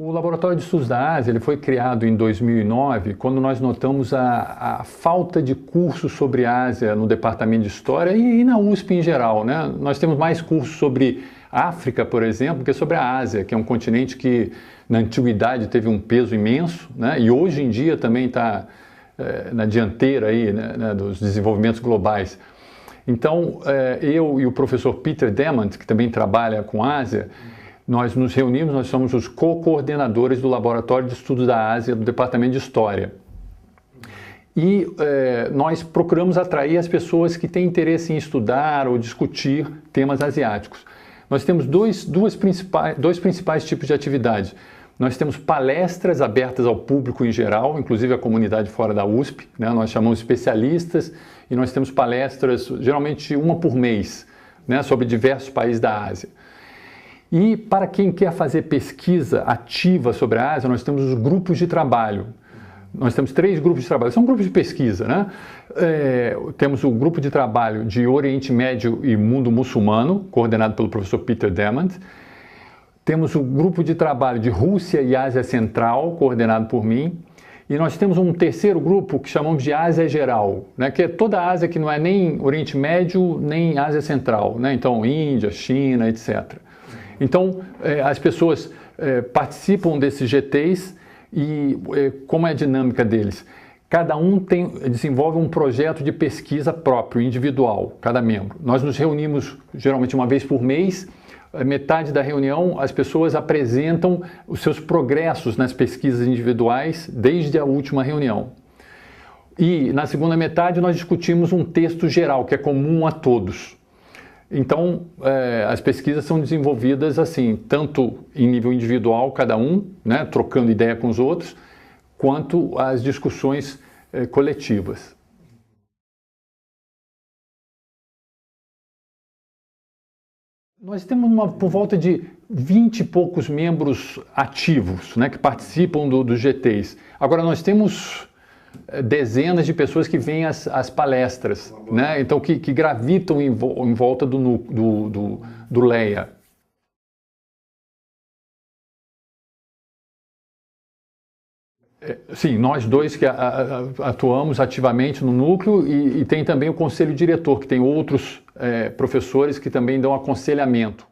O Laboratório de Estudos da Ásia ele foi criado em 2009, quando nós notamos a falta de cursos sobre Ásia no Departamento de História e na USP em geral, né? Nós temos mais cursos sobre África, por exemplo, que sobre a Ásia, que é um continente que na antiguidade teve um peso imenso, né? E hoje em dia também está na dianteira aí, né, dos desenvolvimentos globais. Então, eu e o professor Peter Demand, que também trabalha com Ásia, nós nos reunimos, nós somos os co-coordenadores do Laboratório de Estudos da Ásia do Departamento de História. E nós procuramos atrair as pessoas que têm interesse em estudar ou discutir temas asiáticos. Nós temos dois principais tipos de atividade. Nós temos palestras abertas ao público em geral, inclusive a comunidade fora da USP, né? Nós chamamos especialistas e nós temos palestras, geralmente uma por mês, né? Sobre diversos países da Ásia. E para quem quer fazer pesquisa ativa sobre a Ásia, nós temos os grupos de trabalho. Nós temos 3 grupos de trabalho, são grupos de pesquisa, né? Temos o grupo de trabalho de Oriente Médio e Mundo Muçulmano, coordenado pelo professor Peter Demand. Temos o grupo de trabalho de Rússia e Ásia Central, coordenado por mim. E nós temos um terceiro grupo que chamamos de Ásia Geral, né? Que é toda a Ásia que não é nem Oriente Médio, nem Ásia Central, né? Então, Índia, China, etc. Então, as pessoas participam desses GTs e como é a dinâmica deles? Cada um desenvolve um projeto de pesquisa próprio, individual, cada membro. Nós nos reunimos geralmente uma vez por mês. Metade da reunião, as pessoas apresentam os seus progressos nas pesquisas individuais desde a última reunião. E na segunda metade nós discutimos um texto geral, que é comum a todos. Então, as pesquisas são desenvolvidas assim, tanto em nível individual, cada um, né, trocando ideia com os outros, quanto as discussões coletivas. Nós temos por volta de 20 e poucos membros ativos, né, que participam dos GTs. Agora, nós temos dezenas de pessoas que vêm às palestras, né, então que gravitam em volta do LEA. Sim, nós dois que atuamos ativamente no núcleo e tem também o conselho diretor, que tem outros professores que também dão aconselhamento.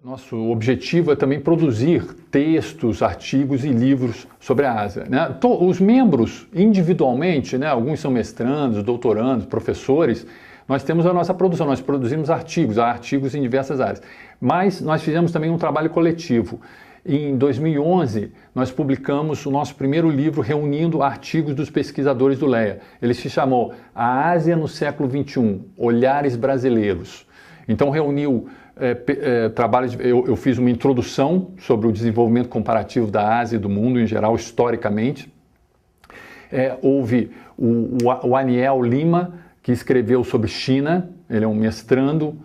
Nosso objetivo é também produzir textos, artigos e livros sobre a Ásia, né? Os membros, individualmente, né, alguns são mestrandos, doutorandos, professores, nós temos a nossa produção, nós produzimos artigos em diversas áreas. Mas nós fizemos também um trabalho coletivo. Em 2011, nós publicamos o nosso primeiro livro reunindo artigos dos pesquisadores do LEA. Ele se chamou A Ásia no Século XXI, Olhares Brasileiros. Então reuniu trabalhos, eu fiz uma introdução sobre o desenvolvimento comparativo da Ásia e do mundo em geral, historicamente. Houve o Aniel Lima, que escreveu sobre China, ele é um mestrando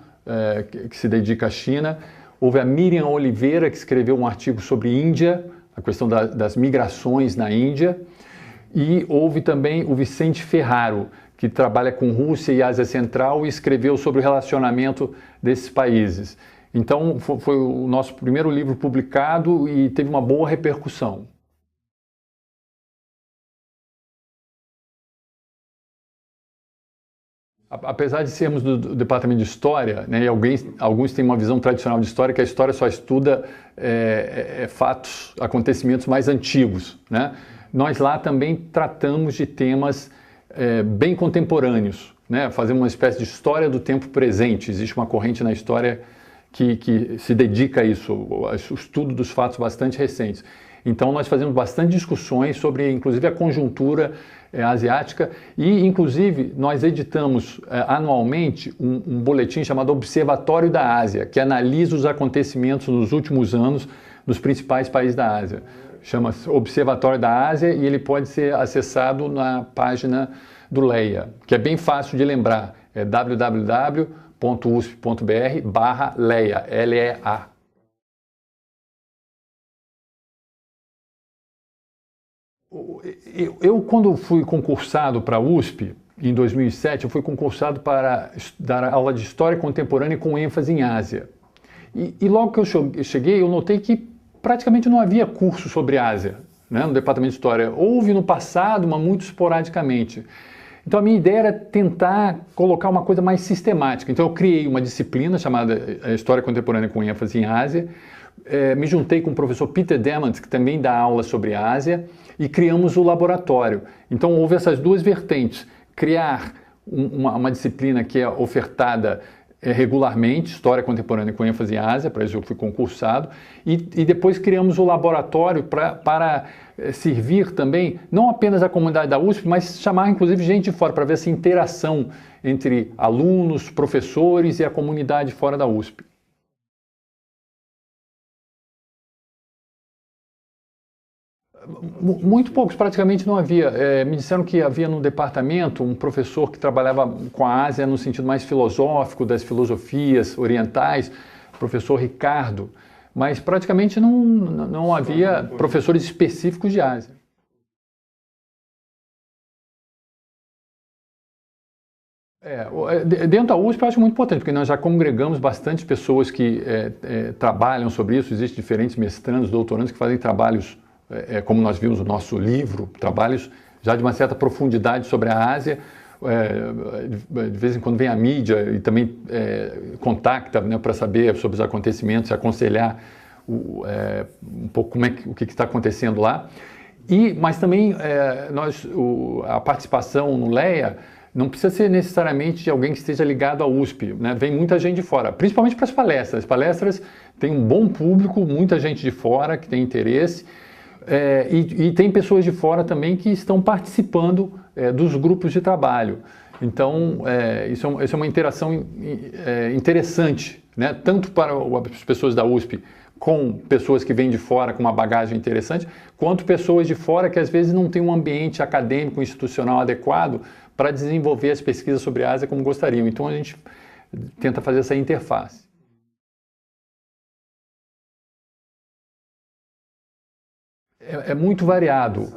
que se dedica à China. Houve a Miriam Oliveira, que escreveu um artigo sobre Índia, a questão das migrações na Índia. E houve também o Vicente Ferraro, que trabalha com Rússia e Ásia Central e escreveu sobre o relacionamento desses países. Então, foi o nosso primeiro livro publicado e teve uma boa repercussão. Apesar de sermos do Departamento de História, né, e alguns têm uma visão tradicional de história, que a história só estuda fatos, acontecimentos mais antigos, né? Nós lá também tratamos de temas bem contemporâneos, né? Fazemos uma espécie de história do tempo presente. Existe uma corrente na história que se dedica a isso, o estudo dos fatos bastante recentes. Então nós fazemos bastante discussões sobre, inclusive, a conjuntura asiática e, inclusive, nós editamos anualmente um boletim chamado Observatório da Ásia, que analisa os acontecimentos nos últimos anos dos principais países da Ásia. Chama-se Observatório da Ásia e ele pode ser acessado na página do LEA, que é bem fácil de lembrar, é www.usp.br/LEA, L-E-A. Eu, quando fui concursado para a USP, em 2007, eu fui concursado para dar aula de História Contemporânea com ênfase em Ásia. E logo que eu cheguei, eu notei que praticamente não havia curso sobre Ásia, né, no departamento de História. Houve no passado, mas muito esporadicamente. Então a minha ideia era tentar colocar uma coisa mais sistemática. Então eu criei uma disciplina chamada História Contemporânea com ênfase em Ásia, me juntei com o professor Peter Diamandis, que também dá aula sobre Ásia, e criamos o laboratório. Então houve essas duas vertentes, criar uma disciplina que é ofertada regularmente, História Contemporânea com ênfase em Ásia, para isso eu fui concursado, e depois criamos o laboratório para servir também, não apenas a comunidade da USP, mas chamar inclusive gente de fora, para ver essa interação entre alunos, professores e a comunidade fora da USP. Muito poucos, praticamente não havia. Me disseram que havia no departamento um professor que trabalhava com a Ásia no sentido mais filosófico, das filosofias orientais, o professor Ricardo, mas praticamente não havia professores específicos de Ásia. Dentro da USP eu acho muito importante, porque nós já congregamos bastante pessoas que trabalham sobre isso, existem diferentes mestrandos, doutorandos que fazem trabalhos como nós vimos no nosso livro, trabalhos já de uma certa profundidade sobre a Ásia. De vez em quando vem a mídia e também contacta, né, para saber sobre os acontecimentos, aconselhar um pouco o que está acontecendo lá. Mas também a participação no LEA não precisa ser necessariamente de alguém que esteja ligado à USP, né? Vem muita gente de fora, principalmente para as palestras. As palestras têm um bom público, muita gente de fora que tem interesse. E tem pessoas de fora também que estão participando dos grupos de trabalho. Então, isso é uma interação interessante, né? Tanto para as pessoas da USP com pessoas que vêm de fora com uma bagagem interessante, quanto pessoas de fora que às vezes não têm um ambiente acadêmico, institucional adequado para desenvolver as pesquisas sobre a Ásia como gostariam. Então, a gente tenta fazer essa interface. É muito variado.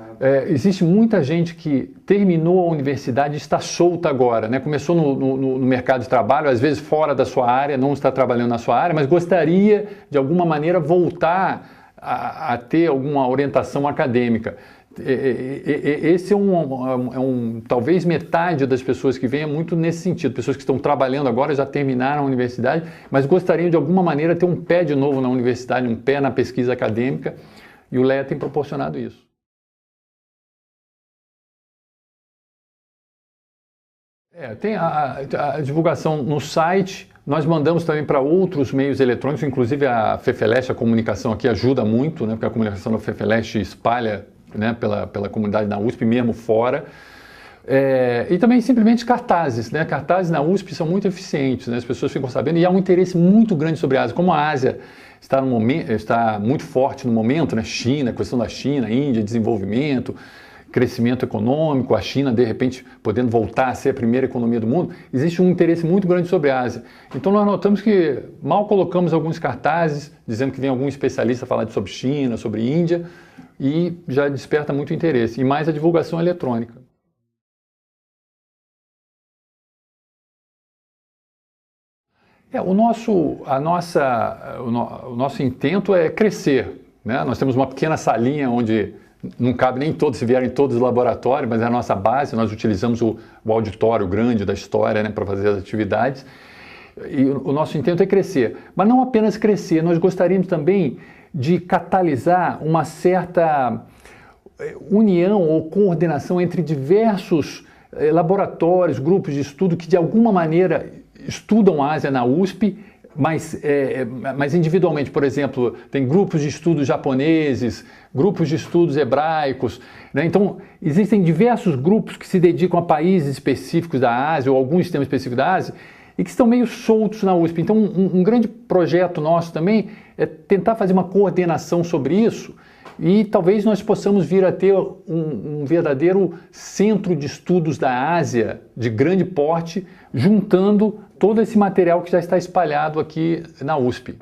Existe muita gente que terminou a universidade e está solta agora, né? Começou no mercado de trabalho, às vezes fora da sua área, não está trabalhando na sua área, mas gostaria de alguma maneira voltar a ter alguma orientação acadêmica. Esse talvez metade das pessoas que vêm é muito nesse sentido, pessoas que estão trabalhando agora, já terminaram a universidade, mas gostariam de alguma maneira ter um pé de novo na universidade, um pé na pesquisa acadêmica. E o LEA tem proporcionado isso. Tem a divulgação no site, nós mandamos também para outros meios eletrônicos, inclusive a FEFELESH, a comunicação aqui ajuda muito, né, porque a comunicação da FEFELESH espalha, né, pela comunidade da USP, mesmo fora. E também simplesmente cartazes, né? Cartazes na USP são muito eficientes, né? As pessoas ficam sabendo e há um interesse muito grande sobre a Ásia. Como a Ásia está muito forte no momento, né? China, questão da China, Índia, desenvolvimento, crescimento econômico, a China de repente podendo voltar a ser a primeira economia do mundo, existe um interesse muito grande sobre a Ásia. Então nós notamos que mal colocamos alguns cartazes dizendo que vem algum especialista falar sobre China, sobre Índia, e já desperta muito interesse. E mais a divulgação eletrônica. O nosso intento é crescer, né? Nós temos uma pequena salinha onde não cabe nem todos, se vierem todos os laboratórios, mas é a nossa base, nós utilizamos o auditório grande da história, né, para fazer as atividades. E o nosso intento é crescer, mas não apenas crescer, nós gostaríamos também de catalisar uma certa união ou coordenação entre diversos laboratórios, grupos de estudo que de alguma maneira estudam a Ásia na USP, mas individualmente. Por exemplo, tem grupos de estudos japoneses, grupos de estudos hebraicos, né? Então, existem diversos grupos que se dedicam a países específicos da Ásia ou alguns temas específicos da Ásia e que estão meio soltos na USP. Então, um grande projeto nosso também é tentar fazer uma coordenação sobre isso e talvez nós possamos vir a ter um verdadeiro centro de estudos da Ásia de grande porte, juntando todo esse material que já está espalhado aqui na USP.